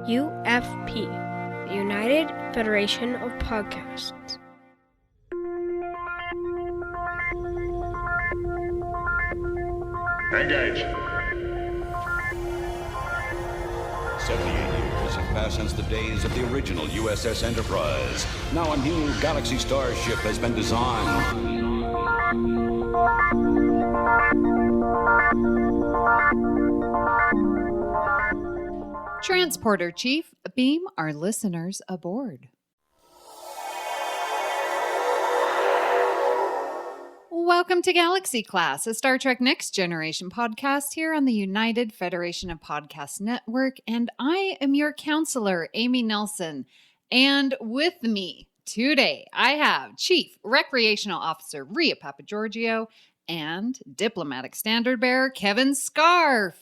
UFP, the United Federation of Podcasts. Engage. 78 years have passed since the days of the original USS Enterprise. Now a new Galaxy starship has been designed. Transporter Chief, beam our listeners aboard. Welcome to Galaxy Class, a Star Trek Next Generation podcast here on the United Federation of Podcast Network, and I am your counselor, Amy Nelson. And with me today, I have Chief Recreational Officer Ria Papagiorgio and Diplomatic Standard Bearer Kevin Scharf.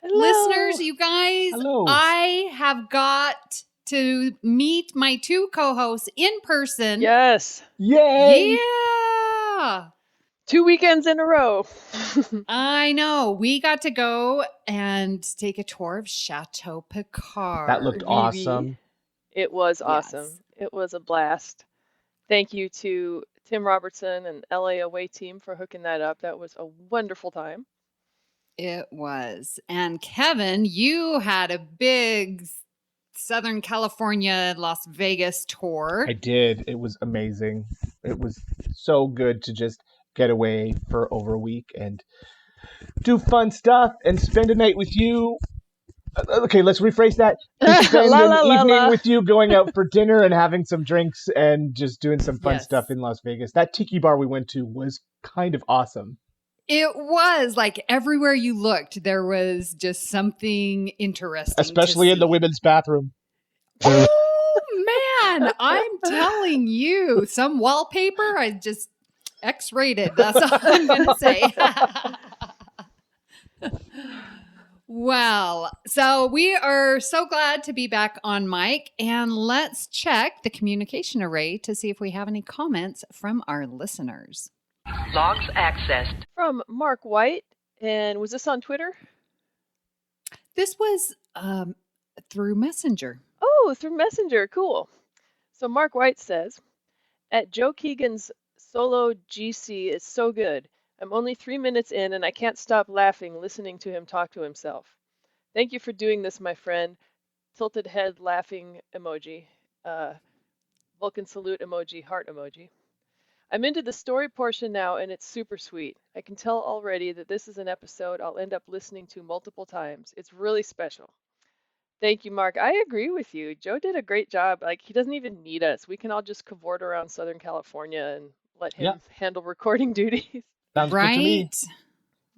Hello. Listeners, you guys, Hello. I have got to meet my two co-hosts in person. Yes. Yay! Yeah. 2 weekends in a row. I know. We got to go and take a tour of Chateau Picard. That looked awesome. It was awesome. Yes. It was a blast. Thank you to Tim Robertson and LA Away Team for hooking that up. That was a wonderful time. It was. And Kevin, you had a big Southern California, Las Vegas tour. I did. It was amazing. It was so good to just get away for over a week and do fun stuff and spend a night with you. Okay, let's rephrase that. To spend an evening with you, going out for dinner and having some drinks and just doing some fun stuff in Las Vegas. That tiki bar we went to was kind of awesome. It was like everywhere you looked, there was just something interesting. Especially in the women's bathroom. Oh, man, I'm telling you, some wallpaper, I just X-rated. That's all I'm going to say. Well, so we are so glad to be back on mic, and let's check the communication array to see if we have any comments from our listeners. Logs accessed. From Mark White. And was this on Twitter? This was through Messenger. Oh, through Messenger. Cool. So Mark White says, at Joe Keegan's solo GC is so good. I'm only 3 minutes in and I can't stop laughing listening to him talk to himself. Thank you for doing this, my friend. Tilted head laughing emoji. Vulcan salute emoji, heart emoji. I'm into the story portion now and it's super sweet. I can tell already that this is an episode I'll end up listening to multiple times. It's really special. Thank you, Mark. I agree with you. Joe did a great job. Like, he doesn't even need us. We can all just cavort around Southern California and let him handle recording duties. Sounds good to me.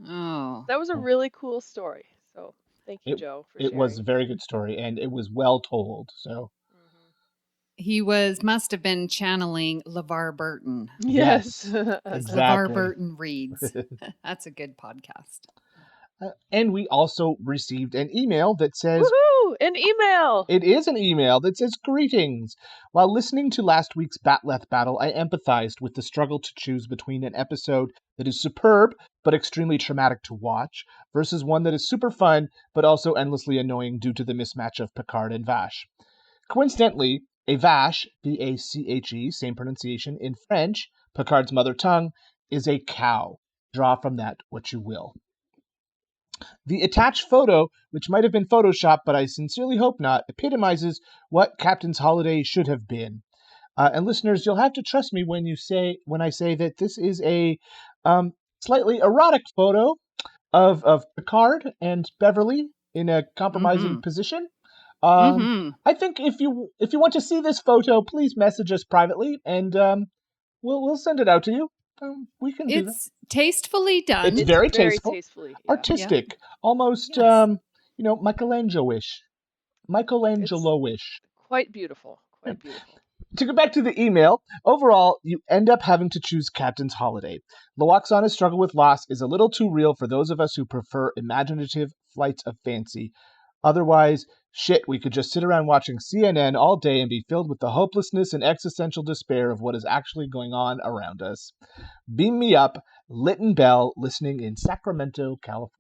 Oh. That was a really cool story. So thank you, Joe, for sharing. It was a very good story, and it was well told. So He must have been channeling LeVar Burton. Yes. As exactly. LeVar Burton reads. That's a good podcast. And we also received an email that says... Woohoo! An email! It is an email that says, greetings. While listening to last week's Batleth battle, I empathized with the struggle to choose between an episode that is superb but extremely traumatic to watch versus one that is super fun but also endlessly annoying due to the mismatch of Picard and Vache. Coincidentally, a Vache, V-A-C-H-E, same pronunciation in French, Picard's mother tongue, is a cow. Draw from that what you will. The attached photo, which might have been photoshopped, but I sincerely hope not, epitomizes what Captain's Holiday should have been. And listeners, you'll have to trust me when I say that this is a slightly erotic photo of Picard and Beverly in a compromising position. I think if you want to see this photo, please message us privately, and we'll send it out to you. We can do that. It's tastefully done. It's very tasteful, tastefully, artistic, almost Michelangelo-ish. Michelangelo-ish. Quite beautiful. Quite beautiful. To go back to the email, overall, you end up having to choose Captain's Holiday. Lwaxana's struggle with loss is a little too real for those of us who prefer imaginative flights of fancy. Otherwise, we could just sit around watching CNN all day and be filled with the hopelessness and existential despair of what is actually going on around us. Beam me up, Lytton Bell, listening in Sacramento, California.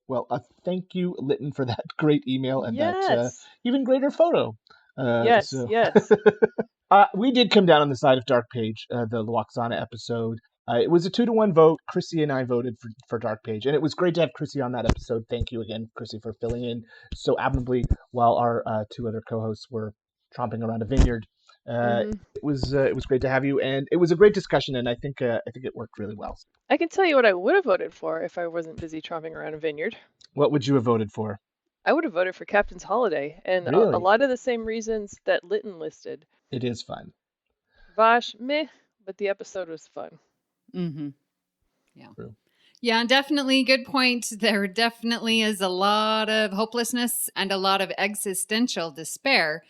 Well, thank you, Lytton, for that great email and that Yes. even greater photo. Yes. So Yes. we did come down on the side of Dark Page, the Luoxana episode. It was a 2-1 vote. Chrissy and I voted for Dark Page, and it was great to have Chrissy on that episode. Thank you again, Chrissy, for filling in so admirably while our 2 other co-hosts were tromping around a vineyard. It was great to have you, and it was a great discussion, and I think it worked really well. I can tell you what I would have voted for if I wasn't busy tromping around a vineyard. What would you have voted for? I would have voted for Captain's Holiday, and Really? a lot of the same reasons that Lytton listed. It is fun. Vash, meh, but the episode was fun. Mm-hmm. Yeah. True. Yeah, definitely good point. There definitely is a lot of hopelessness and a lot of existential despair.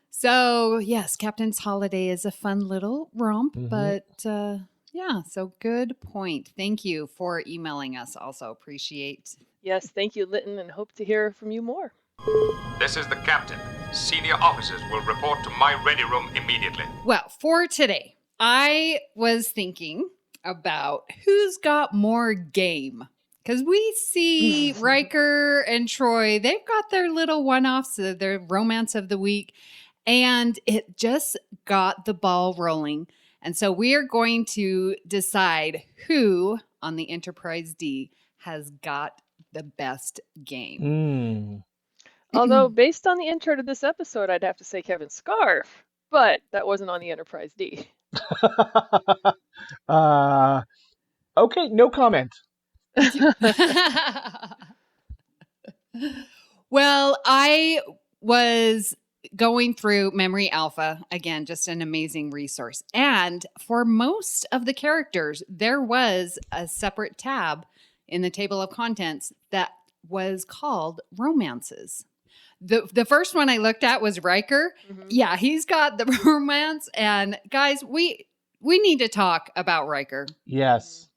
So, yes, Captain's Holiday is a fun little romp, but yeah, so good point. Thank you for emailing us. Also appreciate. Yes, thank you, Lytton, and hope to hear from you more. This is the captain. Senior officers will report to my ready room immediately. Well, for today, I was thinking about who's got more game. Because we see Riker and Troy, they've got their little one-offs, their romance of the week, and it just got the ball rolling. And so we are going to decide who on the Enterprise D has got the best game. Although, based on the intro to this episode, I'd have to say Kevin Scharf, but that wasn't on the Enterprise D. Okay, no comment. Well, I was going through Memory Alpha, again, just an amazing resource. And for most of the characters, there was a separate tab in the table of contents that was called romances. The first one I looked at was Riker. Yeah, he's got the romance. And guys, we need to talk about Riker. Yes.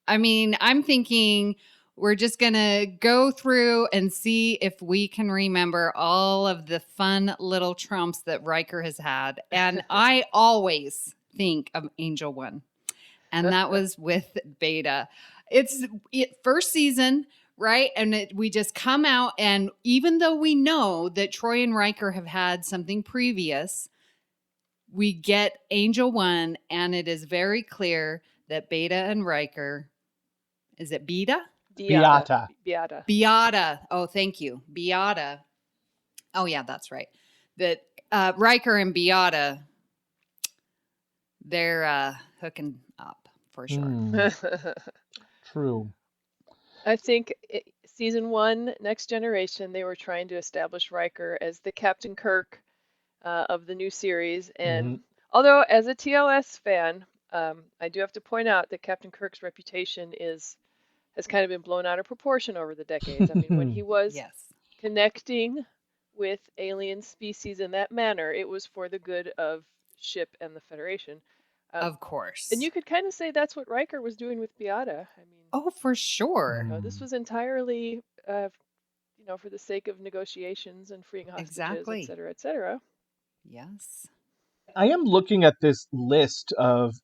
I mean, I'm thinking we're just going to go through and see if we can remember all of the fun little trumps that Riker has had. And I always think of Angel One. And that was with Beta. It's first season, right? And we just come out, and even though we know that Troy and Riker have had something previous, we get Angel One, and it is very clear that Beta and Riker, is it Beta? Beata. Beata. Oh, thank you. Beata. Oh, yeah, that's right. That Riker and Beata, they're hooking up for sure. True. I think season 1, Next Generation, they were trying to establish Riker as the Captain Kirk of the new series. And although as a TOS fan, I do have to point out that Captain Kirk's reputation has kind of been blown out of proportion over the decades. I mean, when he was connecting with alien species in that manner, it was for the good of ship and the Federation. Of course. And you could kind of say that's what Riker was doing with Beata. I mean, oh, for sure. This was entirely, for the sake of negotiations and freeing hostages, et cetera, et cetera. Yes. I am looking at this list of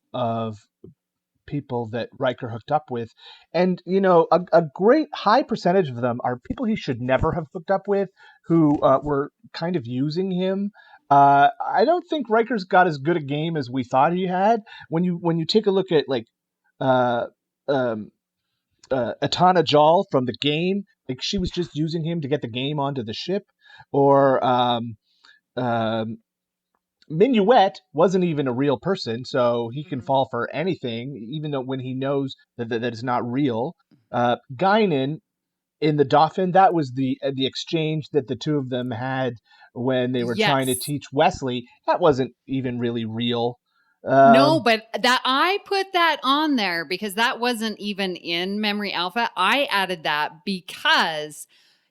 people that Riker hooked up with, and a great high percentage of them are people he should never have hooked up with, who were kind of using him. I don't think Riker's got as good a game as we thought he had. When you take a look at like Atana Jal from the game, like she was just using him to get the game onto the ship, or Minuet wasn't even a real person, so he can fall for anything, even though when he knows that it's not real. Guinan in the Dauphin, that was the exchange that the two of them had when they were trying to teach Wesley. That wasn't even really real. No, but that I put that on there because that wasn't even in Memory Alpha. I added that because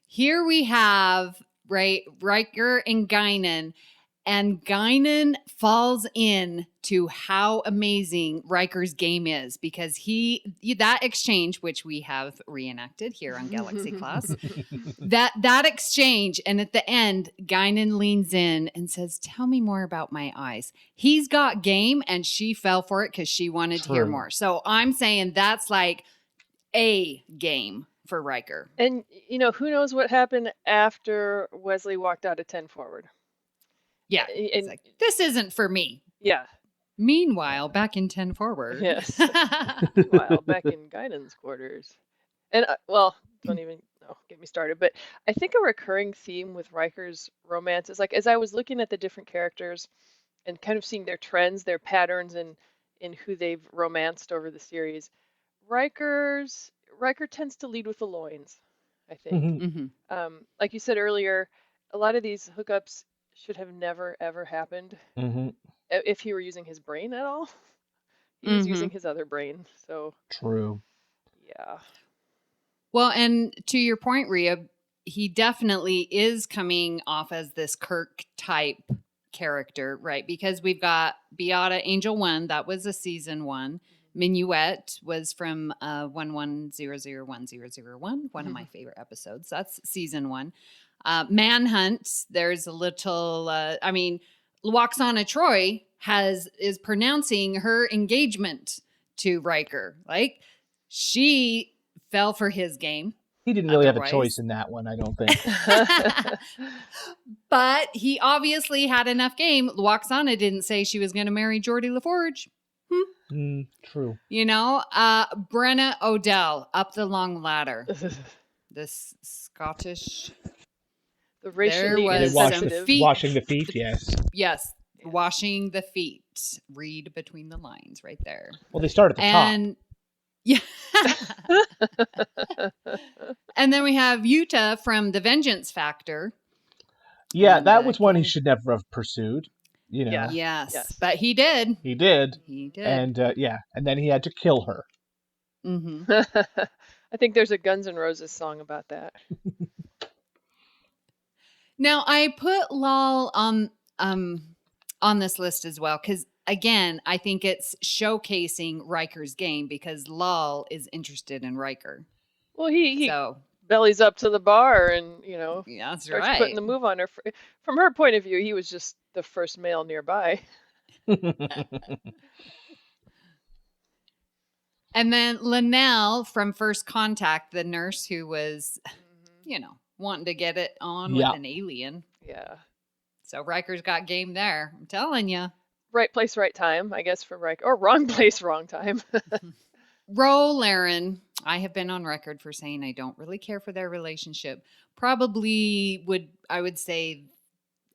here we have Riker and Guinan. And Guinan falls in to how amazing Riker's game is because that exchange, which we have reenacted here on Galaxy Class, that exchange, and at the end, Guinan leans in and says, "Tell me more about my eyes." He's got game, and she fell for it because she wanted to hear more. So I'm saying that's like a game for Riker. And, who knows what happened after Wesley walked out of 10 forward. Yeah. It's like, this isn't for me. Yeah. Meanwhile, back in 10 forward. Yes. Meanwhile, back in guidance quarters. And, don't even get me started. But I think a recurring theme with Riker's romance is like, as I was looking at the different characters and kind of seeing their trends, their patterns, and in who they've romanced over the series, Riker tends to lead with the loins, I think. Mm-hmm. Like you said earlier, a lot of these hookups should have never, ever happened if he were using his brain at all. He was using his other brain. So True. Yeah. Well, and to your point, Rhea, he definitely is coming off as this Kirk type character, right? Because we've got Beata Angel 1, that was a season 1. Minuet was from 11001001, one of my favorite episodes. That's season 1. Manhunt, there's a little, Lwaxana Troy is pronouncing her engagement to Riker. Like, she fell for his game. He didn't really have a choice in that one, I don't think. But he obviously had enough game. Lwaxana didn't say she was going to marry Geordie LaForge. True. Brenna Odell up the long ladder. This Scottish. The racially insensitive. Washing the feet, yes. Yes, washing the feet. Read between the lines right there. Well, they start at the top. Yeah. And then we have Utah from The Vengeance Factor. Yeah, that was one he should never have pursued. Yeah. Yes, but he did. He did. And and then he had to kill her. I think there's a Guns N' Roses song about that. Now I put Lal on this list as well because again I think it's showcasing Riker's game because Lal is interested in Riker. Well, he bellies up to the bar and that's starts right. putting the move on her. From her point of view, he was just the first male nearby. And then Linnell from First Contact, the nurse who was, wanting to get it on with an alien. Yeah. So Riker's got game there. I'm telling you. Right place, right time, I guess, for Riker. Or wrong place, wrong time. Ro Laren, I have been on record for saying I don't really care for their relationship. Probably I would say,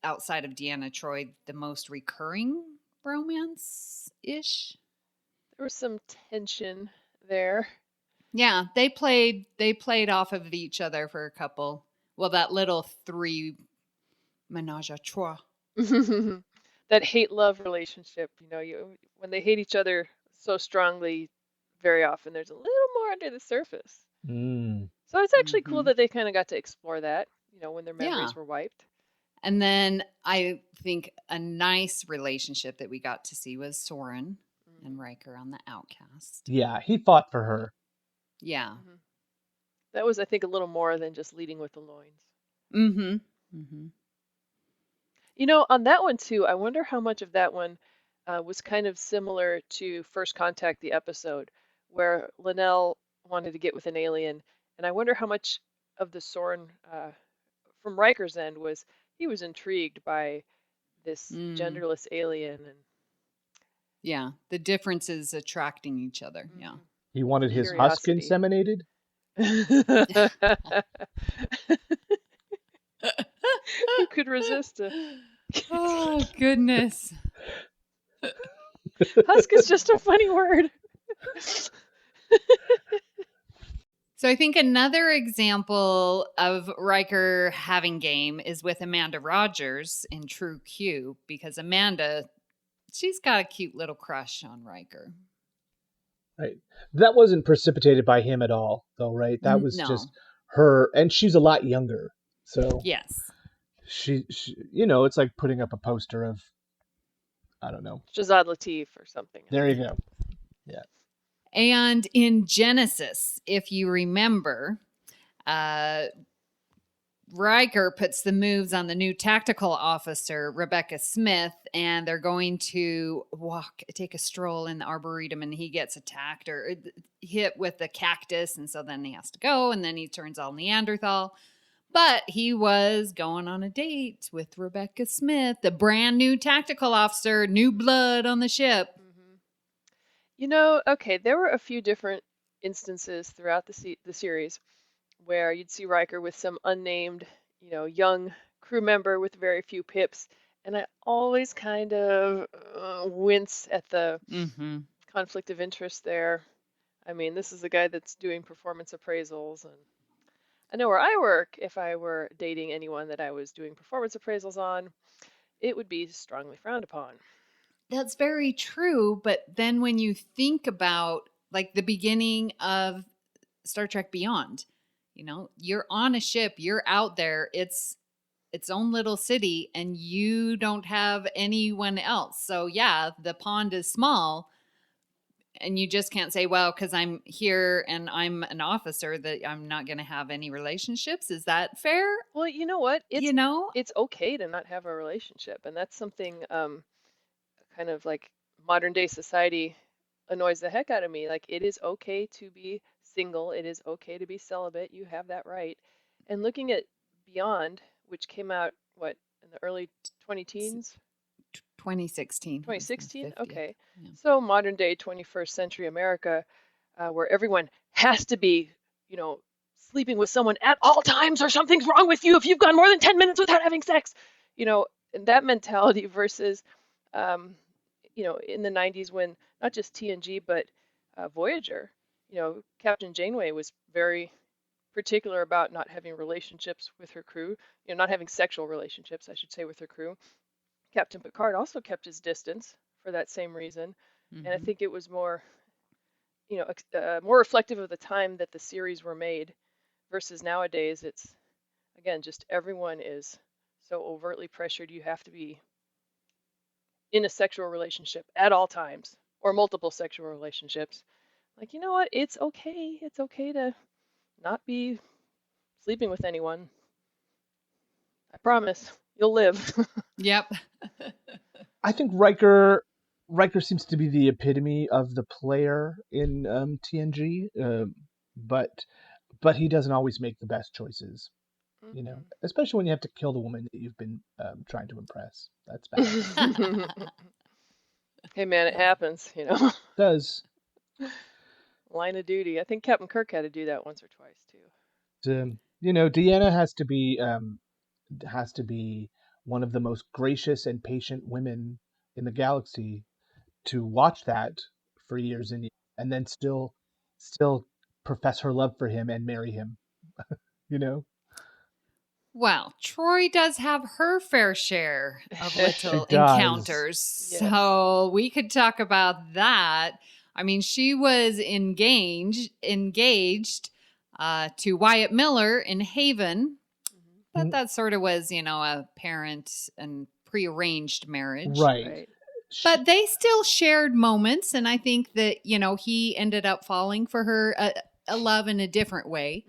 outside of Deanna Troi, the most recurring romance-ish. There was some tension there. Yeah, they played off of each other for a couple. Well, that little 3 menage a trois. That hate-love relationship, when they hate each other so strongly, very often there's a little more under the surface. So it's actually cool that they kind of got to explore that, when their memories were wiped. And then I think a nice relationship that we got to see was Soren and Riker on the Outcast. Yeah, he fought for her. Yeah. That was, I think, a little more than just leading with the loins. On that one, too, I wonder how much of that one was kind of similar to First Contact, the episode, where Linnell wanted to get with an alien. And I wonder how much of the Soren from Riker's end was he was intrigued by this genderless alien. And yeah, the differences attracting each other. Yeah. He wanted his husk inseminated? Who could resist it? Oh, goodness. Husk is just a funny word. So I think another example of Riker having game is with Amanda Rogers in True Q, because Amanda, she's got a cute little crush on Riker. Right. That wasn't precipitated by him at all, though, right? That was just her, and she's a lot younger. So yes. She it's like putting up a poster of, I don't know, Shazad Latif or something. There you go. Yeah. And in Genesis, if you remember, Riker puts the moves on the new tactical officer, Rebecca Smith, and they're going to take a stroll in the Arboretum, and he gets attacked or hit with the cactus, and so then he has to go, and then he turns all Neanderthal. But he was going on a date with Rebecca Smith, the brand new tactical officer, new blood on the ship. Okay, there were a few different instances throughout the series where you'd see Riker with some unnamed, young crew member with very few pips. And I always kind of wince at the conflict of interest there. I mean, this is a guy that's doing performance appraisals. And I know where I work, if I were dating anyone that I was doing performance appraisals on, it would be strongly frowned upon. That's very true. But then when you think about like the beginning of Star Trek Beyond, you're on a ship, you're out there, it's its own little city, and you don't have anyone else. So yeah, the pond is small, and you just can't say, well, because I'm here and I'm an officer, that I'm not going to have any relationships. Is that fair? Well, you know what? It's okay to not have a relationship, and that's something kind of like modern day society annoys the heck out of me. Like, it is okay to be single. It is okay to be celibate. You have that right. And looking at Beyond, which came out, in the early 20-teens? 2016. 2016? Okay. Yeah. So modern day 21st century America, where everyone has to be, sleeping with someone at all times, or something's wrong with you if you've gone more than 10 minutes without having sex. And that mentality versus, in the 90s when not just TNG, but Voyager, Captain Janeway was very particular about not having relationships with her crew, not having sexual relationships, I should say, with her crew. Captain Picard also kept his distance for that same reason. And I think it was more, more reflective of the time that the series were made versus nowadays. It's, again, just everyone is so overtly pressured. You have to be in a sexual relationship at all times, or multiple sexual relationships. Like, you know what? It's okay. It's okay to not be sleeping with anyone. I promise you'll live. Yep. I think Riker seems to be the epitome of the player in TNG, but he doesn't always make the best choices. Especially when you have to kill the woman that you've been trying to impress. That's bad. Hey man, it happens. It does. Line of duty. I think Captain Kirk had to do that once or twice too. Deanna has to be one of the most gracious and patient women in the galaxy to watch that for years and years, and then still profess her love for him and marry him. Well, Troy does have her fair share of little encounters. Yes. So we could talk about that. I mean, she was engaged to Wyatt Miller in Haven. But that sort of was, a parent and prearranged marriage. Right. But they still shared moments. And I think that, he ended up falling for her a love in a different way.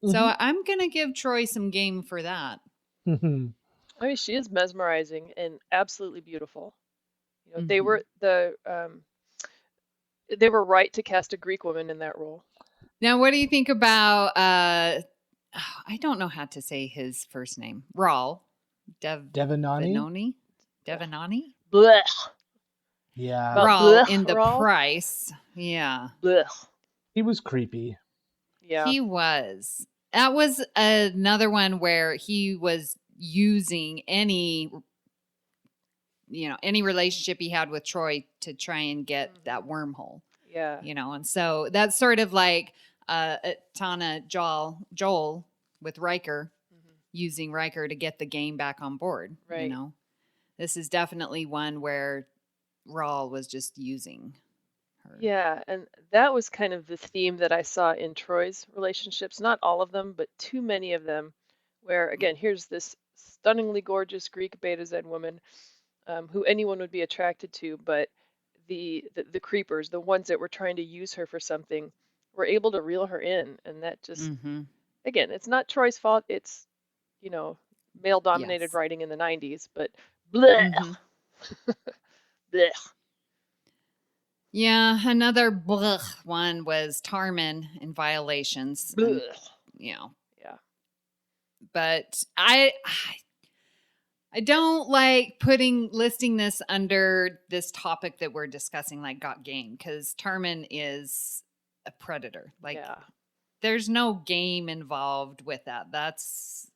So I'm going to give Troy some game for that. I mean, she is mesmerizing and absolutely beautiful. They were they were right to cast a Greek woman in that role. Now, what do you think about I don't know how to say his first name. Raul. Devanani? Devanani? Blech. Yeah. Raul in the Raul? Price. Yeah. Blech. He was creepy. Yeah. He was. That was another one where he was using any relationship he had with Troy to try and get that wormhole. Yeah. And so that's sort of like Tana Joel with Riker, using Riker to get the game back on board. Right. This is definitely one where Raul was just using her. Yeah, and that was kind of the theme that I saw in Troy's relationships. Not all of them, but too many of them, where, again, here's this stunningly gorgeous Greek Beta Z woman who anyone would be attracted to, but the creepers, the ones that were trying to use her for something, were able to reel her in. And that just, again, it's not Troy's fault. It's male-dominated Yes. writing in the 90s, but bleh. hmm Blech. Yeah, another blech one was Tarman in Violations, and Blech. Yeah, Yeah. but I don't like listing this under this topic that we're discussing, like got game, because Tarman is a predator. Like, Yeah. there's no game involved with that. So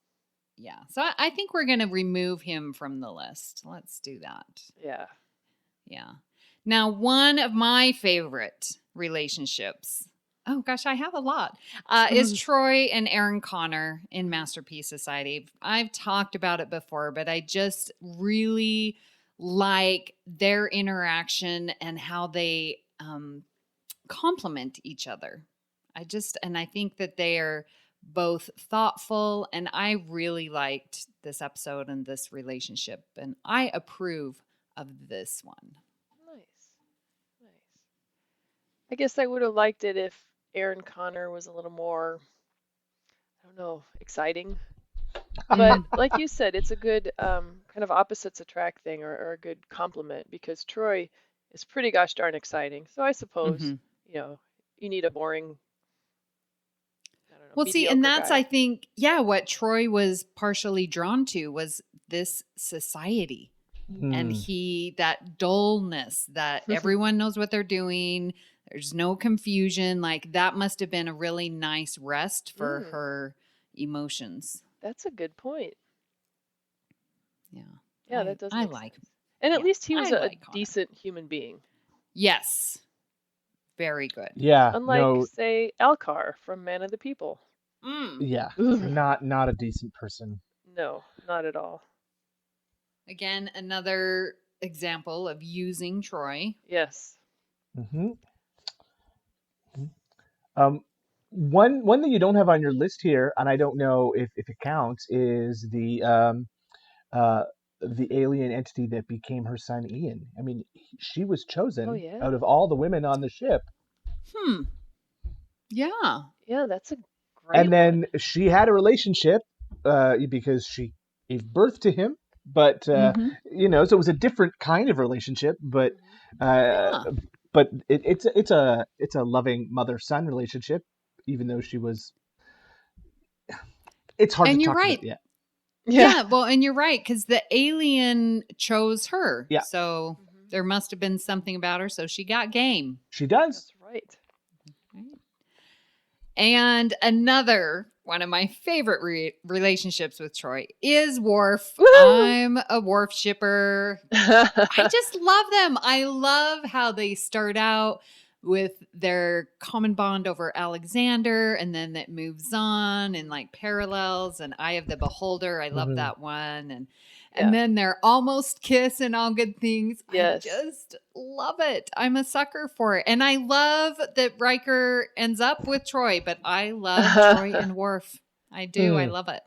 I think we're going to remove him from the list. Let's do that. Yeah. Yeah. Now, one of my favorite relationships, oh gosh, I have a lot, is Troy and Aaron Connor in Masterpiece Society. I've talked about it before, but I just really like their interaction and how they complement each other. I think that they are both thoughtful, and I really liked this episode and this relationship, and I approve of this one. Nice. I guess I would have liked it if Aaron Connor was a little more, I don't know, exciting. But like you said, it's a good kind of opposites attract thing, or a good compliment, because Troy is pretty gosh darn exciting. So I suppose, you need a boring, I don't know, Well, see, and mediocre that's, guy. I think, what Troy was partially drawn to was this society. And that dullness, that everyone knows what they're doing. There's no confusion. Like, that must have been a really nice rest for her emotions. That's a good point. Yeah. Yeah, that does make like sense. And at yeah, least he was I a like Connor. decent human being. Yes. Very good. Yeah. Unlike, say, Alcar from Man of the People. Yeah. Not a decent person. No, not at all. Again, another example of using Troy. Yes. One that you don't have on your list here, and I don't know if it counts, is the alien entity that became her son Ian. I mean, she was chosen out of all the women on the ship. Yeah. Yeah, that's a great And then she had a relationship because she gave birth to him. But so it was a different kind of relationship. But but it's a loving mother-son relationship, even though she was. It's hard and to you're talk right. about. Yeah. Well, and you're right, because the alien chose her. Yeah. So there must have been something about her. So she got game. She does. That's right. And another one of my favorite relationships with Troy is Worf. Woo! I'm a Worf shipper. I just love them. I love how they start out with their common bond over Alexander, and then that moves on and like parallels, and Eye of the Beholder. I love that one. And then they're almost kiss and all good things. Yes. I just love it. I'm a sucker for it. And I love that Riker ends up with Troy, but I love Troy and Worf. I do. I love it.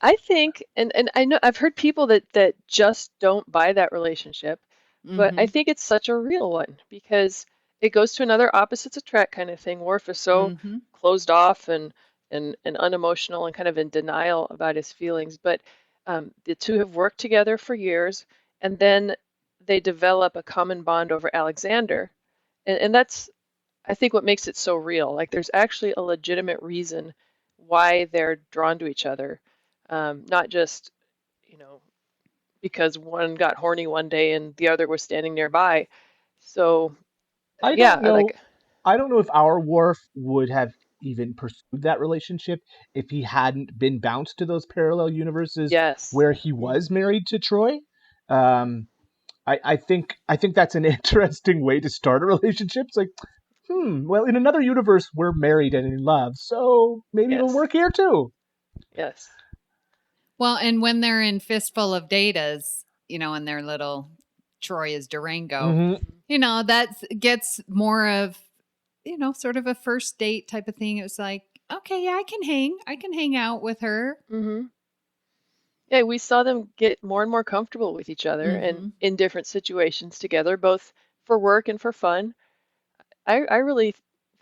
I think, and I know I've heard people that just don't buy that relationship, but I think it's such a real one, because it goes to another opposites attract kind of thing. Worf is so closed off and unemotional and kind of in denial about his feelings, but the two have worked together for years, and then they develop a common bond over Alexander. And that's, I think, what makes it so real. Like, there's actually a legitimate reason why they're drawn to each other. Not just, because one got horny one day and the other was standing nearby. So, I don't know if our Worf would have even pursued that relationship if he hadn't been bounced to those parallel universes where he was married to Troy. I think that's an interesting way to start a relationship. It's like, well, in another universe we're married and in love, so maybe it'll work here too. Yes. Well, and when they're in Fistful of Datas, and their little Troy is Durango, that gets more of, sort of a first date type of thing. It was like, okay, yeah, I can hang out with her. Yeah, we saw them get more and more comfortable with each other and in different situations together, both for work and for fun. I really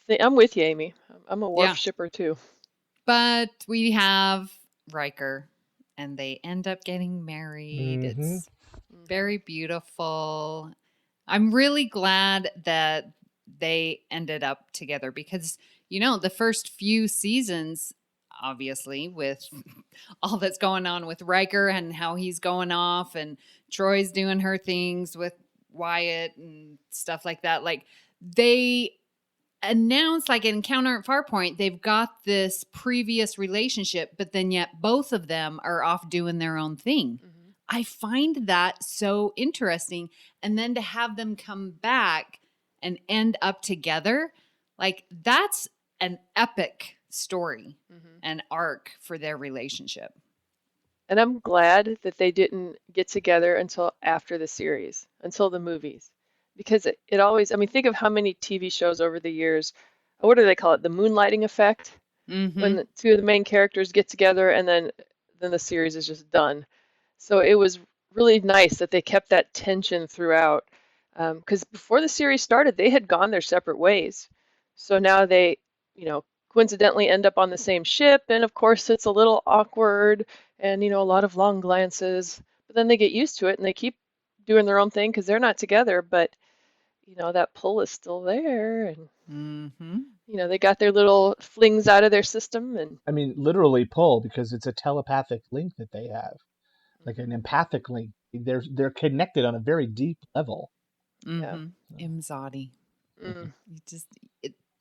think I'm with you, Amy. I'm a Worf shipper too. But we have Riker, and they end up getting married. Mhm. It's very beautiful. I'm really glad that they ended up together because, the first few seasons, obviously, with all that's going on with Riker and how he's going off, and Troy's doing her things with Wyatt and stuff like that. Like, they announced, like, in Encounter at Farpoint, they've got this previous relationship, but then yet both of them are off doing their own thing. Mhm. I find that so interesting. And then to have them come back and end up together, like, that's an epic story Mhm. and arc for their relationship. And I'm glad that they didn't get together until after the series, until the movies. Because it always, I mean, think of how many TV shows over the years, what do they call it? The moonlighting effect, when the two of the main characters get together and then the series is just done. So it was really nice that they kept that tension throughout. Because before the series started, they had gone their separate ways. So now they, coincidentally end up on the same ship. And of course, it's a little awkward and, a lot of long glances. But then they get used to it and they keep doing their own thing because they're not together. But, that pull is still there. And, they got their little flings out of their system. And I mean, literally pull, because it's a telepathic link that they have, like an empathic link. They're connected on a very deep level. yeah. Imzadi. Mm,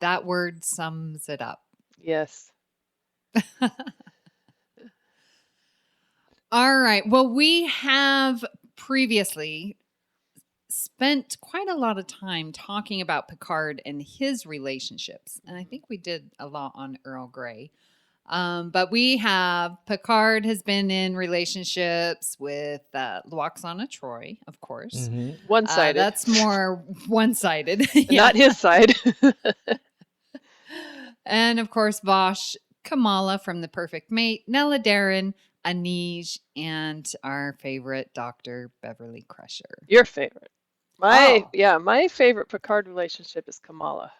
That word sums it up. yes. All right. Well, we have previously spent quite a lot of time talking about Picard and his relationships. And I think we did a lot on Earl Grey. But we have Picard has been in relationships with Luoxana Troy, of course. One-sided. That's more one-sided. Not his side. And of course, Vosh, Kamala from The Perfect Mate, Nella Darren, Anij, and our favorite Dr. Beverly Crusher. Your favorite. My favorite Picard relationship is Kamala.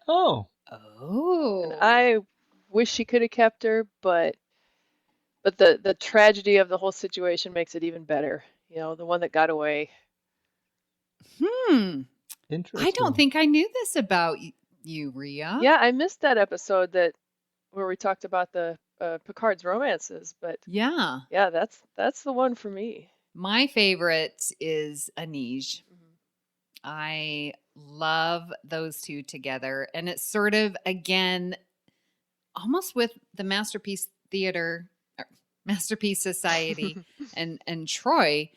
Oh. And I wish he could have kept her, but the tragedy of the whole situation makes it even better. The one that got away. Interesting. I don't think I knew this about you, Rhea. Yeah, I missed that episode where we talked about the Picard's romances, but Yeah. that's the one for me. My favorite is Anij. I love those two together. And it's sort of, again, almost with the Masterpiece Society and Troy,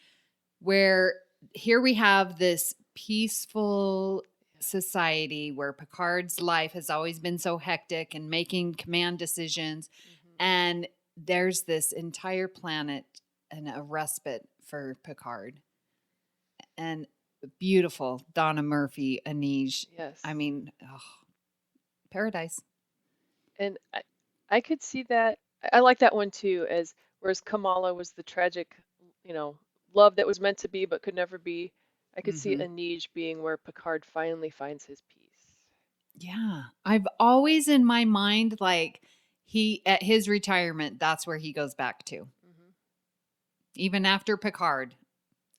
where here we have this peaceful society where Picard's life has always been so hectic and making command decisions. And there's this entire planet and a respite for Picard. And beautiful Donna Murphy, Anij. Yes. I mean, paradise. And I could see that. I like that one too, whereas Kamala was the tragic, love that was meant to be but could never be. I could see Anij being where Picard finally finds his peace. Yeah. I've always in my mind, like, at his retirement, that's where he goes back to. Even after Picard,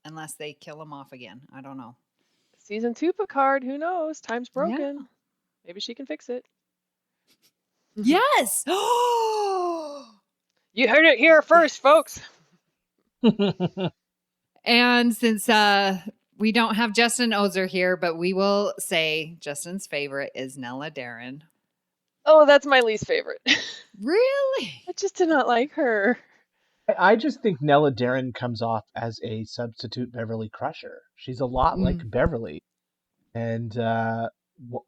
unless they kill him off again. I don't know. Season 2 Picard, who knows? Time's broken. Yeah. Maybe she can fix it. Yes. You heard it here first, folks. And since we don't have Justin Oser here, but we will say Justin's favorite is Nella Darren. Oh, that's my least favorite. Really? I just did not like her. I just think Nella Darren comes off as a substitute Beverly Crusher. She's a lot like Beverly. And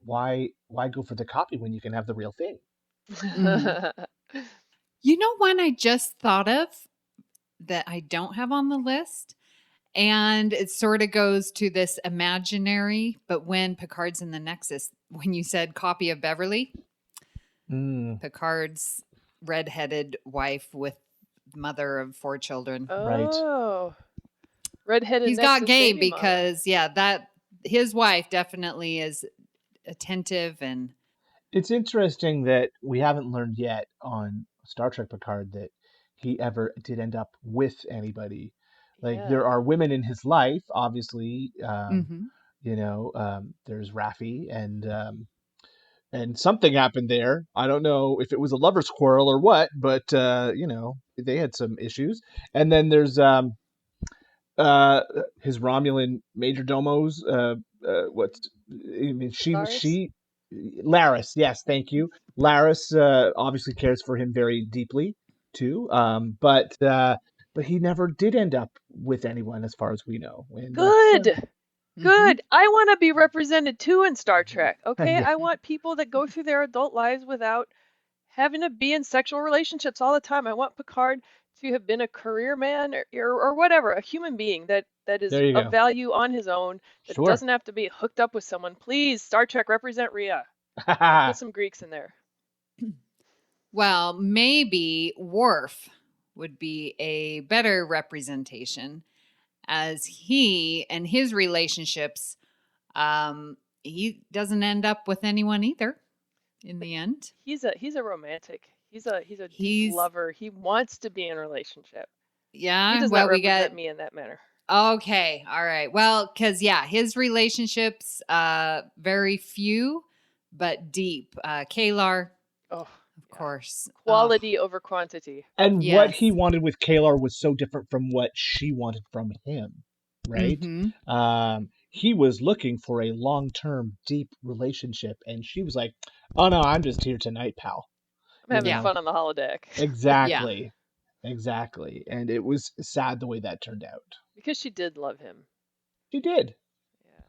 why go for the copy when you can have the real thing? You know one I just thought of that I don't have on the list? And it sort of goes to this imaginary, but when Picard's in the Nexus, when you said copy of Beverly, Picard's redheaded wife with mother of 4 children. Oh, redheaded. He's got game because, that his wife definitely is attentive. And it's interesting that we haven't learned yet on Star Trek Picard that he ever did end up with anybody. Like Yeah. there are women in his life, obviously. Mm-hmm. There's Raffi, and something happened there. I don't know if it was a lover's quarrel or what, but they had some issues. And then there's his Romulan major domos. Laris? Laris. Yes, thank you. Laris obviously cares for him very deeply too. But he never did end up with anyone, as far as we know. And Good. Mm-hmm. Good. I want to be represented too in Star Trek. Okay, Yeah. I want people that go through their adult lives without having to be in sexual relationships all the time. I want Picard to have been a career man or whatever, a human being that is There you of go. value on his own, that Sure. doesn't have to be hooked up with someone. Please, Star Trek, represent Rhea. I'll put some Greeks in there. Well, maybe Worf would be a better representation, as he and his relationships, he doesn't end up with anyone either in the end. He's a romantic. He's a deep lover. He wants to be in a relationship. Yeah, He does not represent me in that manner. Okay, all right. Well, because his relationships, very few but deep. Kalar, of course, quality over quantity. And what he wanted with Kalar was so different from what she wanted from him, right? Mm-hmm. He was looking for a long-term, deep relationship, and she was like, "Oh no, I'm just here tonight, pal. I'm having fun on the holodeck." Exactly, exactly. And it was sad the way that turned out. Because she did love him. She did. Yeah,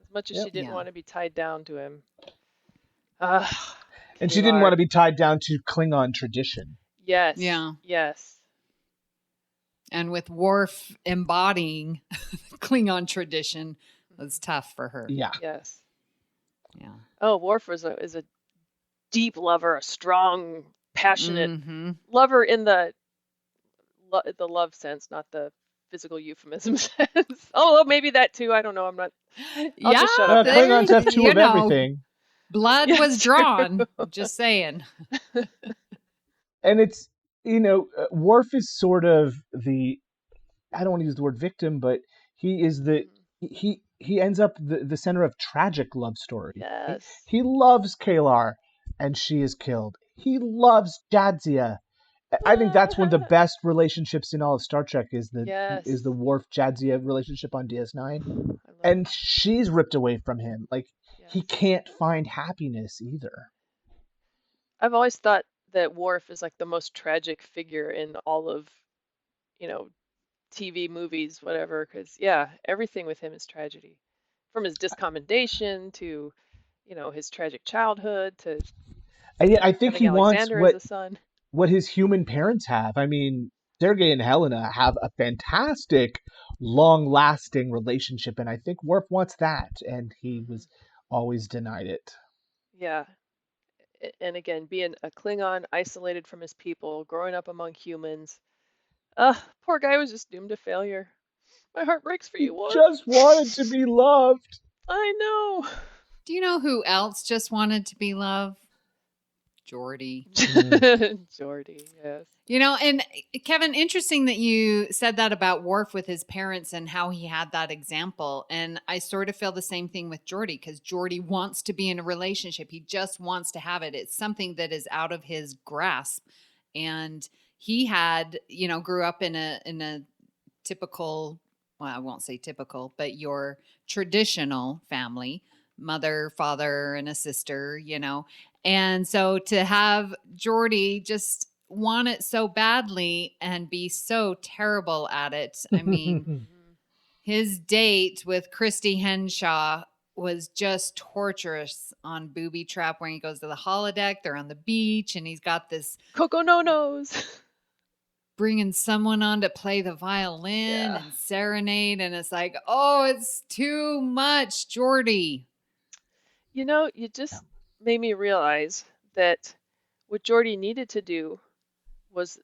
as much as she didn't want to be tied down to him. And she didn't want to be tied down to Klingon tradition. Yes. Yeah. Yes. And with Worf embodying Klingon tradition, it was tough for her. Yeah. Yes. Yeah. Oh, Worf is a deep lover, a strong, passionate lover in the love sense, not the physical euphemism sense. Oh, maybe that too. I don't know. I'm not. I'll just shut up. Klingons have two of everything. Blood was drawn. Just saying. And it's, Worf is sort of I don't want to use the word victim, but he is he ends up the center of tragic love story. Yes. He loves Kalar, and she is killed. He loves Jadzia. I think that's one of the best relationships in all of Star Trek is the Worf Jadzia relationship on DS9, and she's ripped away from him. Like he can't find happiness either. I've always thought that Worf is like the most tragic figure in all of, TV, movies, whatever. Because everything with him is tragedy, from his discommendation to, his tragic childhood to. I think he wants as a son. What his human parents have. I mean, Sergei and Helena have a fantastic, long-lasting relationship, and I think Worf wants that, and he was always denied it. Yeah. And again, being a Klingon, isolated from his people, growing up among humans. Poor guy was just doomed to failure. My heart breaks for you, Worf. He just wanted to be loved. I know. Do you know who else just wanted to be loved? Geordi. Geordi, yes. And Kevin, interesting that you said that about Worf with his parents and how he had that example. And I sort of feel the same thing with Geordi, because Geordi wants to be in a relationship. He just wants to have it. It's something that is out of his grasp. And he had, grew up in a typical, well, I won't say typical, but your traditional family, mother, father, and a sister, And so to have Geordi just want it so badly and be so terrible at it. I mean, his date with Christy Henshaw was just torturous on Booby Trap, where he goes to the holodeck. They're on the beach, and he's got this Coco No-Nos. Bringing someone on to play the violin and serenade. And it's like, oh, it's too much, Geordi. You just made me realize that what Geordi needed to do was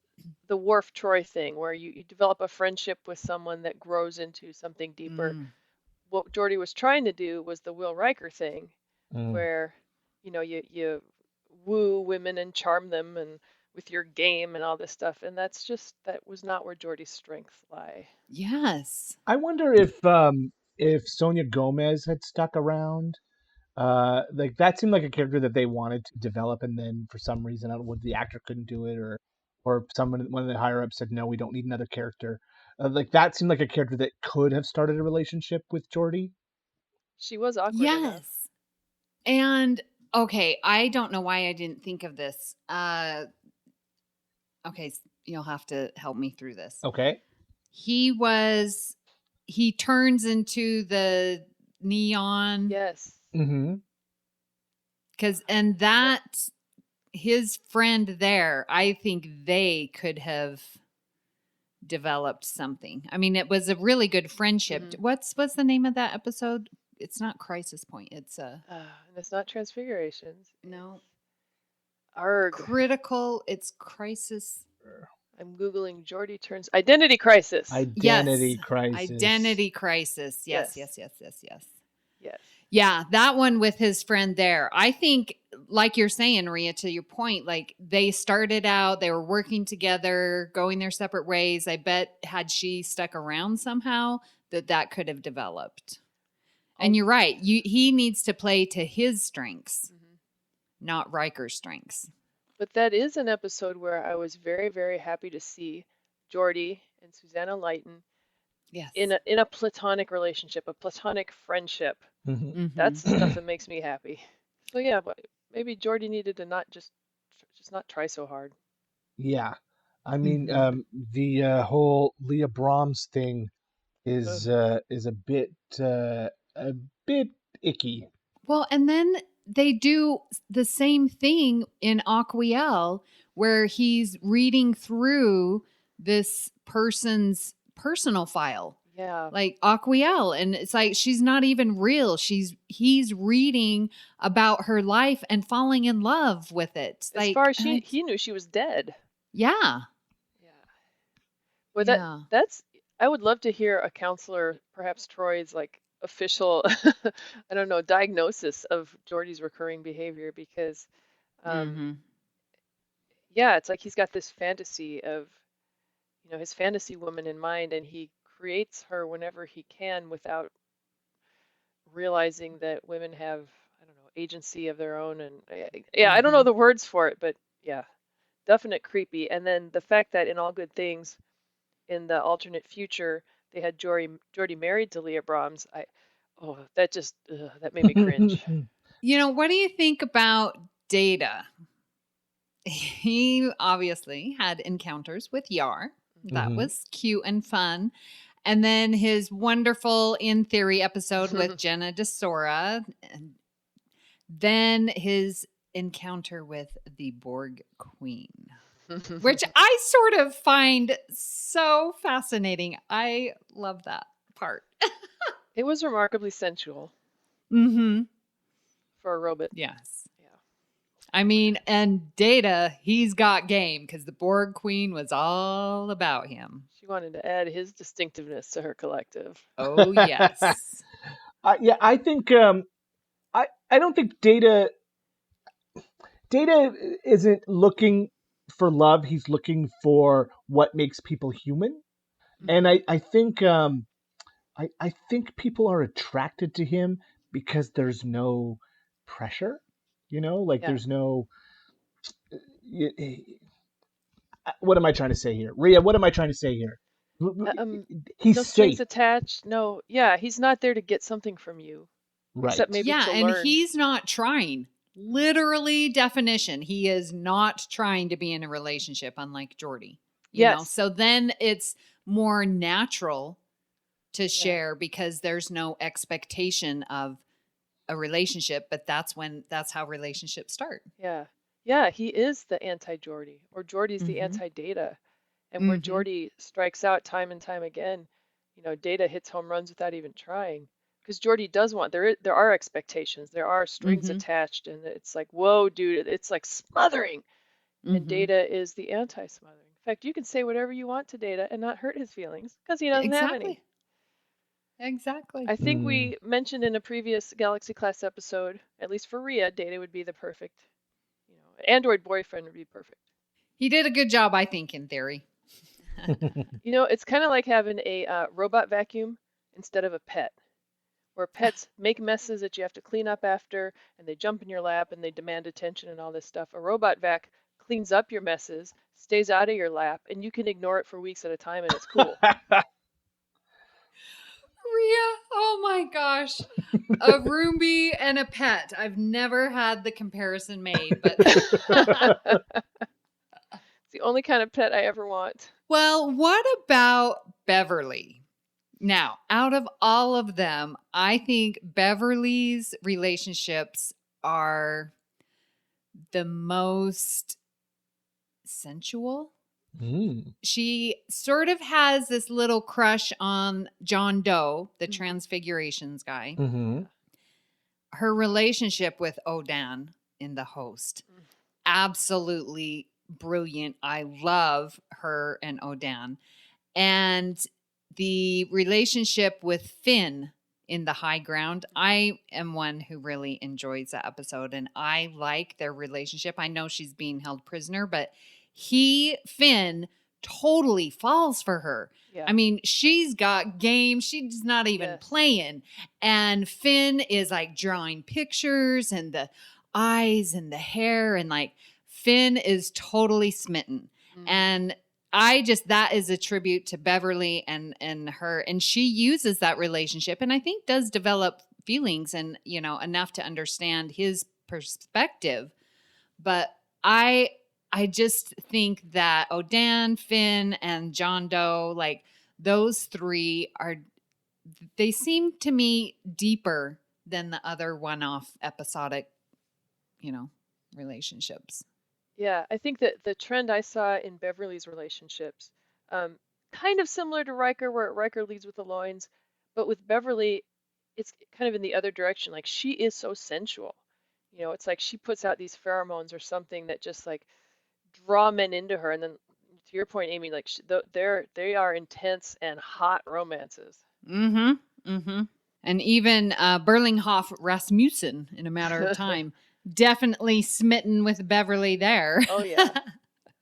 the Worf Troy thing, where you develop a friendship with someone that grows into something deeper. What Geordi was trying to do was the Will Riker thing, where you woo women and charm them and with your game and all this stuff. And that was not where Geordie's strengths lie. Yes. I wonder if Sonia Gomez had stuck around. Like that seemed like a character that they wanted to develop, and then for some reason, I don't know whether the actor couldn't do it, or one of the higher ups said no, we don't need another character. Like that seemed like a character that could have started a relationship with Geordie. She was awkward enough. Yes. And okay, I don't know why I didn't think of this. Okay, you'll have to help me through this. Okay. He turns into the neon. Yes. Mm-hmm. And that his friend there, I think they could have developed something. I mean, it was a really good friendship. Mhm. What's the name of that episode? It's not Crisis Point. It's And it's not Transfigurations. no Arg. critical. It's Crisis. I'm Googling Geordie turns Identity Crisis. Identity Crisis. Identity Crisis. Yes. Yes. Yes. Yeah, that one with his friend there. I think, like you're saying, Rhea, to your point, like they started out, they were working together, going their separate ways. I bet had she stuck around somehow, that could have developed. And you're right. He needs to play to his strengths, not Riker's strengths. But that is an episode where I was very, very happy to see Geordie and Susanna Lighton Yes. in a platonic relationship, a platonic friendship. Mm-hmm. That's the stuff that makes me happy. So yeah, but maybe Geordie needed to not just not try so hard. Yeah, I mean, the whole Leah Brahms thing is a bit icky. Well, and then they do the same thing in Aquiel, where he's reading through this person's personal file. Yeah. Like Aquiel, and it's like she's not even real. He's reading about her life and falling in love with it. As far as he knew she was dead. Yeah. Yeah. Well, that's I would love to hear a counselor, perhaps Troy's like official I don't know, diagnosis of Geordie's recurring behavior, because yeah, it's like he's got this fantasy of, his fantasy woman in mind, and he creates her whenever he can without realizing that women have, I don't know, agency of their own. And yeah, I don't know the words for it, but yeah, definite creepy. And then the fact that in All Good Things, in the alternate future, they had Geordie married to Leah Brahms. That made me cringe. What do you think about Data? He obviously had encounters with Yar. That was cute and fun. And then his wonderful In Theory episode with Jenna DeSora. And then his encounter with the Borg Queen, which I sort of find so fascinating. I love that part. It was remarkably sensual. For a robot. Yes. I mean, and Data, he's got game because the Borg Queen was all about him. She wanted to add his distinctiveness to her collective. Oh, yes. I think I don't think Data isn't looking for love. He's looking for what makes people human. And I think I think people are attracted to him because there's no pressure. There's no. What am I trying to say here, Rhea? What am I trying to say here? He's no safe. strings attached. No, yeah, he's not there to get something from you, Right. except maybe to and learn. he's not trying. Literally, definition. He is not trying to be in a relationship, unlike Geordie. You know? So then it's more natural to share because there's no expectation of a relationship, but that's how relationships start. Yeah, he is the anti-Geordie, or Geordie's the anti-Data. And where Geordie strikes out time and time again, Data hits home runs without even trying. Because Geordie does want, there are expectations, there are strings attached, and it's like, whoa, dude, it's like smothering. And Data is the anti-smothering. In fact, you can say whatever you want to Data and not hurt his feelings, because he doesn't have any. Exactly. I think we mentioned in a previous Galaxy Class episode, at least for Rhea, Data would be the perfect, Android boyfriend would be perfect. He did a good job, I think, in theory. You know, it's kind of like having a robot vacuum instead of a pet, where pets make messes that you have to clean up after, and they jump in your lap and they demand attention and all this stuff. A robot vac cleans up your messes, stays out of your lap, and you can ignore it for weeks at a time, and it's cool. Rhea, oh my gosh. A Roomby and a pet. I've never had the comparison made, but It's the only kind of pet I ever want. well, what about Beverly? Now, out of all of them, I think Beverly's relationships are the most sensual. She sort of has this little crush on John Doe, the Transfigurations guy. Her relationship with Odan in The Host, absolutely brilliant. I love her and Odan. And the relationship with Finn in The High Ground, I am one who really enjoys that episode, and I like their relationship. I know she's being held prisoner, but Finn totally falls for her. Yeah. I mean, she's got game. She's not even playing. And Finn is like drawing pictures and the eyes and the hair, and like Finn is totally smitten. And that is a tribute to Beverly and her. And she uses that relationship and I think does develop feelings and, you know, enough to understand his perspective. But I just think that Odan, Finn, and John Doe, like those three they seem to me deeper than the other one-off episodic, you know, relationships. Yeah, I think that the trend I saw in Beverly's relationships, kind of similar to Riker, where Riker leads with the loins, but with Beverly, it's kind of in the other direction. Like she is so sensual. You know, it's like she puts out these pheromones or something that just like draw men into her. And then to your point, Amy, like they are intense and hot romances. And even Berlinghoff Rasmussen, in a matter of time, definitely smitten with Beverly there. Oh yeah.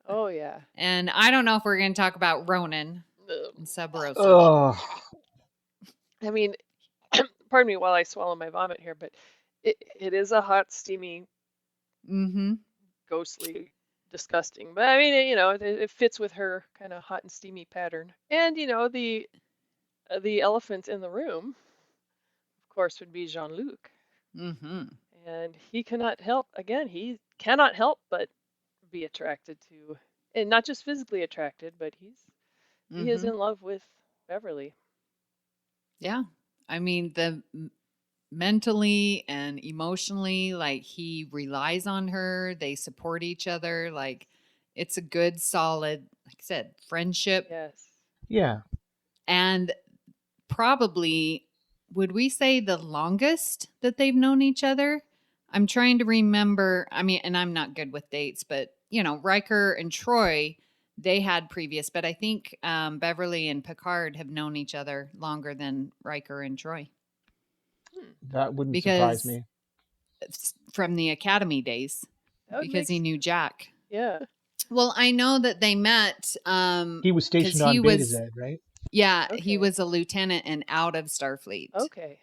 Oh yeah. And I don't know if we're going to talk about Ronan and Sub Rosa. Oh, I mean, pardon me while I swallow my vomit here, but it is a hot, steamy, ghostly, disgusting. But I mean, you know, it fits with her kind of hot and steamy pattern. And you know, the elephant in the room, of course, would be Jean-Luc. And he cannot help but be attracted to, and not just physically attracted, but he is in love with Beverly. Yeah. I mean, mentally and emotionally, like he relies on her. They support each other. Like it's a good, solid, like I said, friendship. Yes. yeah. And probably, would we say the longest that they've known each other? I'm trying to remember. I mean, and I'm not good with dates, but you know, Riker and Troy, they had previous, but I think Beverly and Picard have known each other longer than Riker and Troy. That wouldn't surprise me. From the Academy days, because he knew Jack. Yeah. Well, I know that they met. He was stationed on Beta Z, right? Yeah, Okay. he was a lieutenant and out of Starfleet. Okay,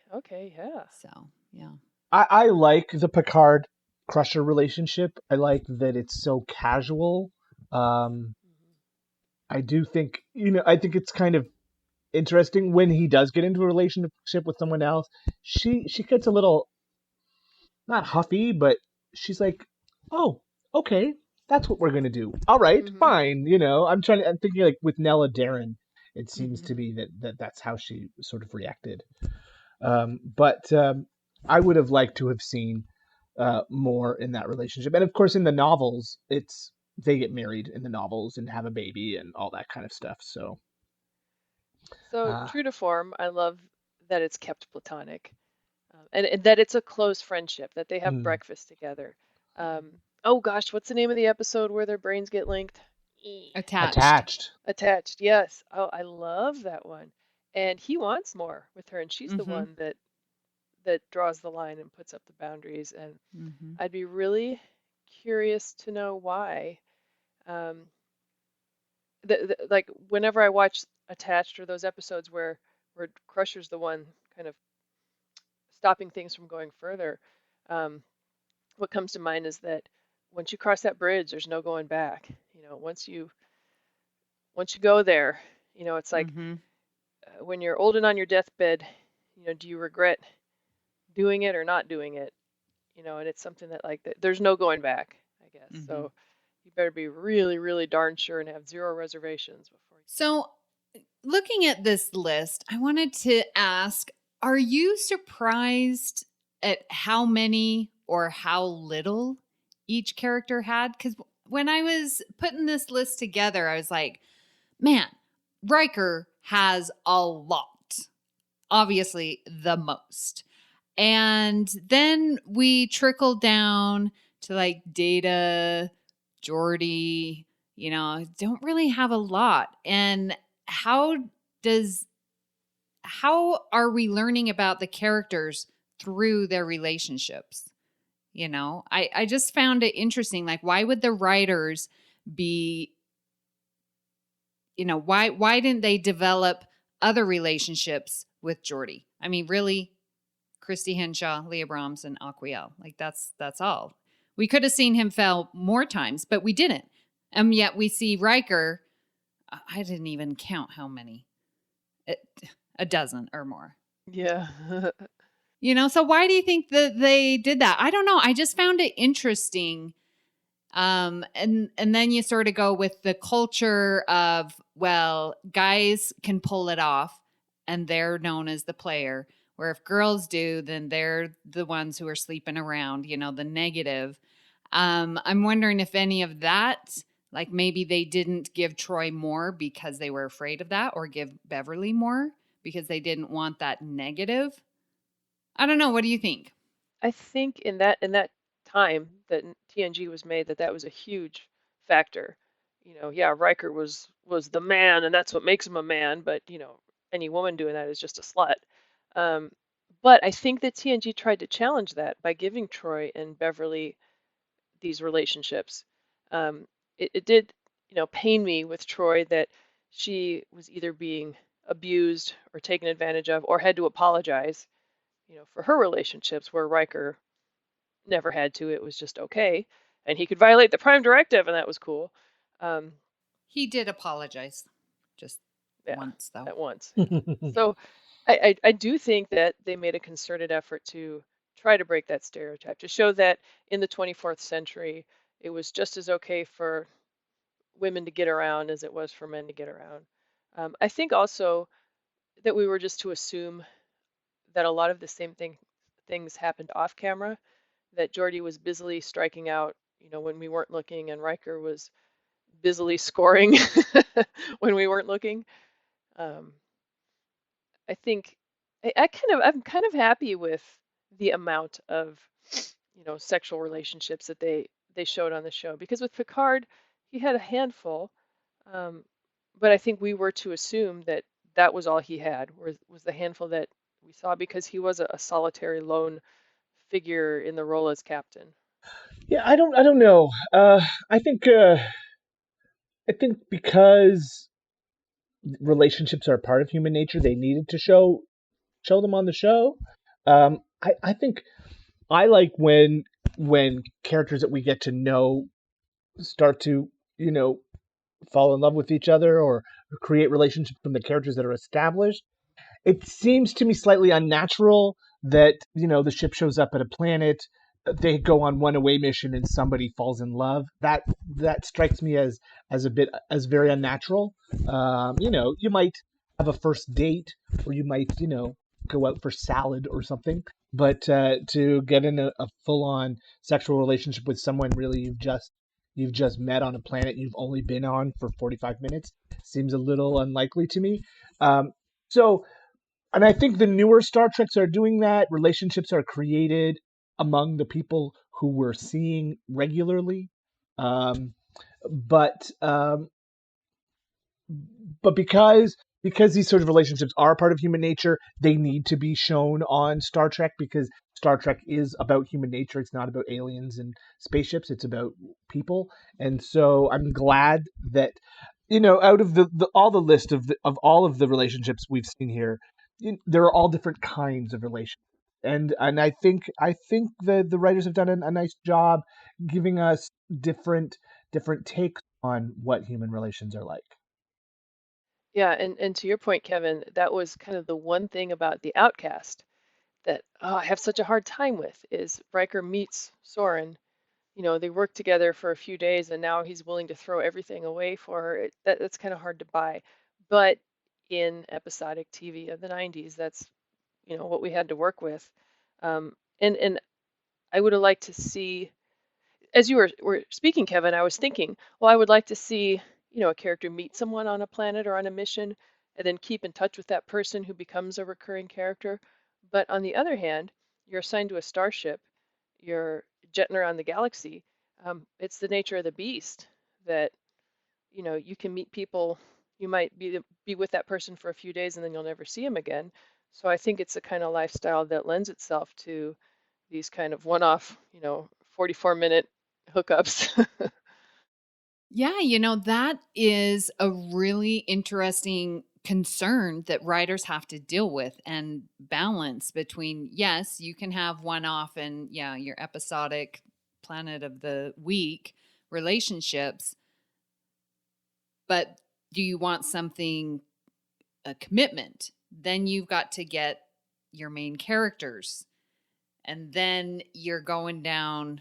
yeah. So, yeah. I like the Picard Crusher relationship. I like that it's so casual. I do think, you know, I think it's kind of interesting when he does get into a relationship with someone else. She gets a little, not huffy, but she's like, oh, okay, that's what we're going to do. All right, fine. You know, I'm thinking like with Nella Darren, it seems to be that's how she sort of reacted. But I would have liked to have seen more in that relationship. And of course, in the novels, they get married in the novels and have a baby and all that kind of stuff. So true to form, I love that it's kept platonic, and that it's a close friendship, that they have breakfast together. Oh gosh, what's the name of the episode where their brains get linked? Attached. Yes. Oh, I love that one. And he wants more with her, and she's the one that draws the line and puts up the boundaries. And I'd be really curious to know why. Um, like whenever I watch Attached or those episodes where Crusher's the one kind of stopping things from going further, um, what comes to mind is that once you cross that bridge, there's no going back. Once you go there, it's like Mm-hmm. when you're old and on your deathbed, do you regret doing it or not doing it? And it's something that like there's no going back, I guess. Mm-hmm. So you better be really, really darn sure and have zero reservations before you. So, looking at this list, I wanted to ask, are you surprised at how many or how little each character had? Because when I was putting this list together, I was like, man, Riker has a lot. Obviously, the most. And then we trickled down to like Data, Geordi, don't really have a lot. And how are we learning about the characters through their relationships? I just found it interesting. Like, why would the writers be, why didn't they develop other relationships with Geordi? I mean, really, Christy Henshaw, Leah Brahms, and Aquiel. Like, that's all. We could have seen him fail more times, but we didn't. And yet we see Riker. I didn't even count how many. A dozen or more. Yeah. So why do you think that they did that? I don't know. I just found it interesting. And then you sort of go with the culture of, well, guys can pull it off and they're known as the player. Where if girls do, then they're the ones who are sleeping around, the negative. I'm wondering if any of that, like maybe they didn't give Troy more because they were afraid of that, or give Beverly more because they didn't want that negative. I don't know. What do you think? I think in that time that TNG was made, that was a huge factor. Yeah, Riker was the man, and that's what makes him a man. But any woman doing that is just a slut. But I think that TNG tried to challenge that by giving Troy and Beverly these relationships. It did, pain me with Troy that she was either being abused or taken advantage of or had to apologize, for her relationships, where Riker never had to. It was just okay. And he could violate the Prime Directive, and that was cool. He did apologize. Just Yeah, once, though. at once. So I do think that they made a concerted effort to try to break that stereotype, to show that in the 24th century, it was just as okay for women to get around as it was for men to get around. I think also that we were just to assume that a lot of the same things happened off camera, that Geordi was busily striking out, when we weren't looking, and Riker was busily scoring when we weren't looking. I think I'm kind of happy with the amount of sexual relationships that they showed on the show, because with Picard he had a handful, but I think we were to assume that that was all he had, was the handful that we saw, because he was a solitary lone figure in the role as captain. Yeah, I don't know. I think because relationships are a part of human nature, they needed to show them on the show. I think I like when characters that we get to know start to fall in love with each other, or create relationships from the characters that are established. It seems to me slightly unnatural that the ship shows up at a planet, they go on one away mission, and somebody falls in love. That strikes me as very unnatural. You might have a first date, or you might go out for salad or something, but to get in a full on sexual relationship with someone really you've just met on a planet you've only been on for 45 minutes seems a little unlikely to me. So, and I think the newer Star Treks are doing that. Relationships are created among the people who we're seeing regularly. Um, but because because these sort of relationships are a part of human nature, they need to be shown on Star Trek because Star Trek is about human nature. It's not about aliens and spaceships. It's about people. And so I'm glad that, out of all the list of all of the relationships we've seen here, there are all different kinds of relationships. And I think the writers have done a nice job giving us different takes on what human relations are like. Yeah, and to your point, Kevin, that was kind of the one thing about The Outcast that I have such a hard time with is Riker meets Soren. They work together for a few days and now he's willing to throw everything away for her. That's kind of hard to buy. But in episodic TV of the 90s, that's, what we had to work with. And I would have liked to see, as you were speaking, Kevin, I was thinking, well, I would like to see, a character meet someone on a planet or on a mission and then keep in touch with that person who becomes a recurring character. But on the other hand, you're assigned to a starship, you're jetting around the galaxy. It's the nature of the beast that, you can meet people, you might be with that person for a few days and then you'll never see him again. So I think it's a kind of lifestyle that lends itself to these kind of one-off, 44-minute hookups. Yeah, that is a really interesting concern that writers have to deal with and balance between, yes, you can have one off and your episodic planet of the week relationships, but do you want a commitment? Then you've got to get your main characters, and then you're going down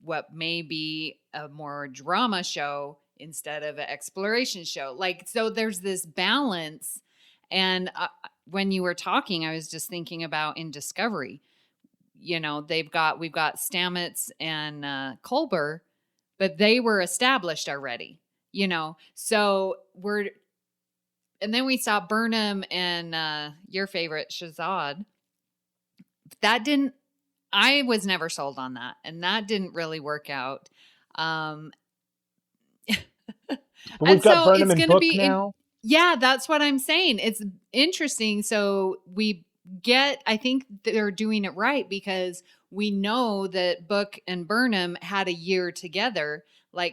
what may be a more drama show instead of an exploration show. So there's this balance. And when you were talking, I was just thinking about in Discovery, we've got Stamets and Culber, but they were established already, so and then we saw Burnham and your favorite Shazad. I was never sold on that, and that didn't really work out. But we've got Burnham in book now. Yeah, that's what I'm saying. It's interesting. So I think they're doing it right because we know that Book and Burnham had a year together.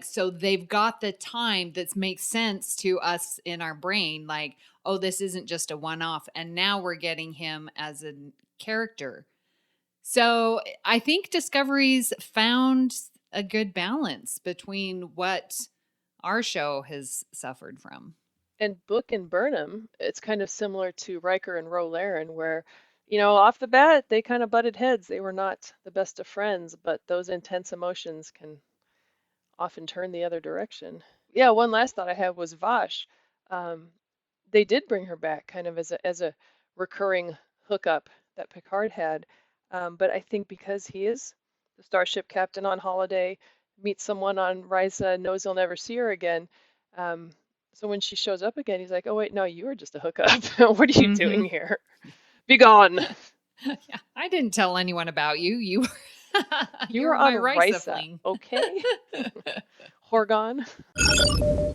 So they've got the time that makes sense to us in our brain. This isn't just a one-off. And now we're getting him as a character. So I think Discovery's found a good balance between what our show has suffered from. And Book and Burnham, it's kind of similar to Riker and Ro Laren, where, off the bat, they kind of butted heads. They were not the best of friends, but those intense emotions can often turn the other direction. Yeah, one last thought I had was Vash. They did bring her back kind of as a recurring hookup that Picard had. But I think because he is the starship captain on holiday, meets someone on Risa, knows he'll never see her again. So when she shows up again, he's like, oh, wait, no, you were just a hookup. What are you doing here? Be gone. Yeah, I didn't tell anyone about you. You were on Risa, okay? Horgon.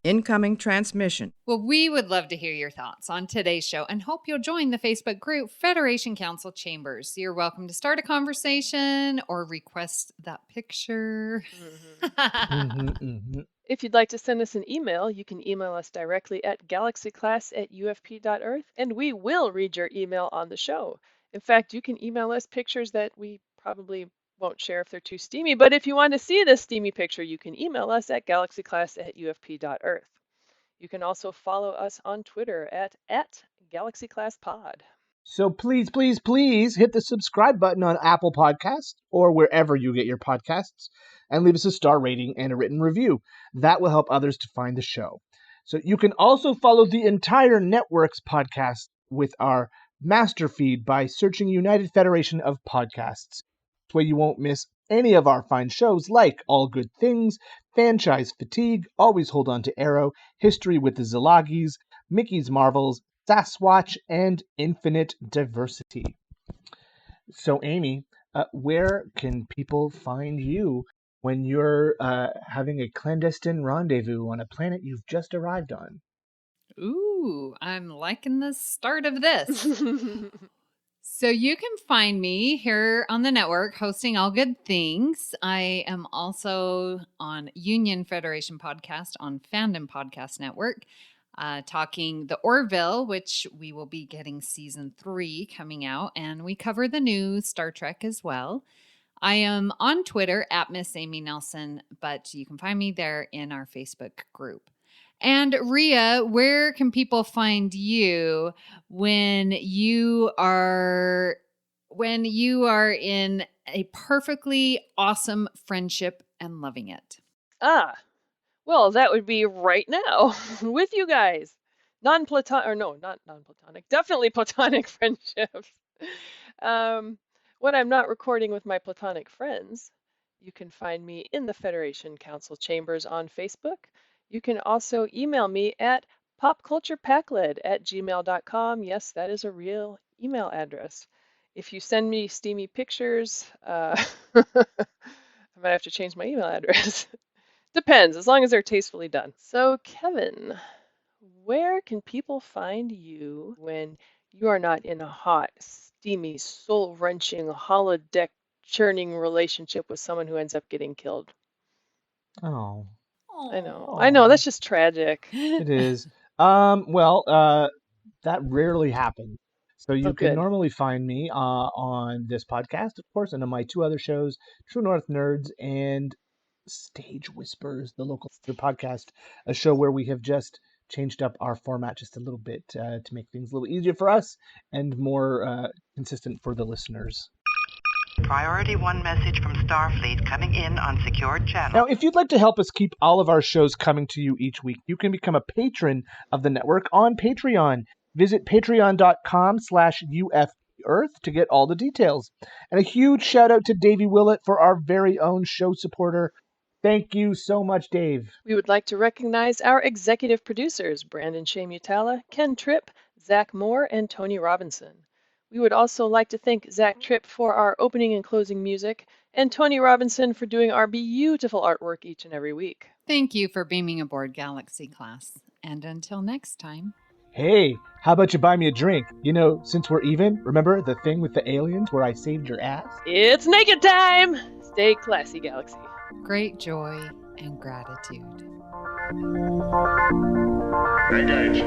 Incoming transmission. Well, we would love to hear your thoughts on today's show and hope you'll join the Facebook group Federation Council Chambers. You're welcome to start a conversation or request that picture. If you'd like to send us an email, you can email us directly at galaxyclass@ufp.earth, and we will read your email on the show. In fact, you can email us pictures that we probably won't share if they're too steamy, but if you want to see this steamy picture, you can email us at galaxyclass@ufp.earth. You can also follow us on Twitter at GalaxyClassPod. So please, please, please hit the subscribe button on Apple Podcasts or wherever you get your podcasts and leave us a star rating and a written review. That will help others to find the show. So you can also follow the entire network's podcast with our master feed by searching United Federation of Podcasts. This way you won't miss any of our fine shows like All Good Things, Franchise Fatigue, Always Hold On to Arrow, History with the Szilagys, Mickey's Marvels, Sasquatch, and Infinite Diversity. So, Amy, where can people find you when you're having a clandestine rendezvous on a planet you've just arrived on? Ooh. Ooh, I'm liking the start of this. So you can find me here on the network hosting All Good Things. I am also on Union Federation Podcast on Fandom Podcast Network, talking the Orville, which we will be getting season 3 coming out, and we cover the new Star Trek as well. I am on Twitter at Miss Amy Nelson, but you can find me there in our Facebook group. And Rhea, where can people find you when you are in a perfectly awesome friendship and loving it? Well, that would be right now with you guys. Not non-platonic, definitely platonic friendships. When I'm not recording with my platonic friends, you can find me in the Federation Council Chambers on Facebook. You can also email me at popculturepackled@gmail.com. Yes, that is a real email address. If you send me steamy pictures, I might have to change my email address. Depends, as long as they're tastefully done. So, Kevin, where can people find you when you are not in a hot, steamy, soul-wrenching, holodeck churning relationship with someone who ends up getting killed? Oh, I know, that's just tragic. it is. That rarely happens. So you can Good. normally find me on this podcast, of course, and on my 2 other shows, True North Nerds and Stage Whispers, the local podcast, a show where we have just changed up our format just a little bit to make things a little easier for us and more consistent for the listeners. Priority 1 message from Starfleet coming in on secured channel. Now, if you'd like to help us keep all of our shows coming to you each week, you can become a patron of the network on Patreon. Visit patreon.com/UFEarth to get all the details. And a huge shout out to Davey Willett for our very own show supporter. Thank you so much, Dave. We would like to recognize our executive producers, Brandon Shea Mutala, Ken Tripp, Zach Moore, and Tony Robinson. We would also like to thank Zach Tripp for our opening and closing music, and Tony Robinson for doing our beautiful artwork each and every week. Thank you for beaming aboard Galaxy Class. And until next time. Hey, how about you buy me a drink? You know, since we're even, remember the thing with the aliens where I saved your ass? It's naked time! Stay classy, Galaxy. Great joy and gratitude. Engage.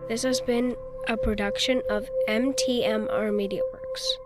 This has been a production of MTMR Media Works.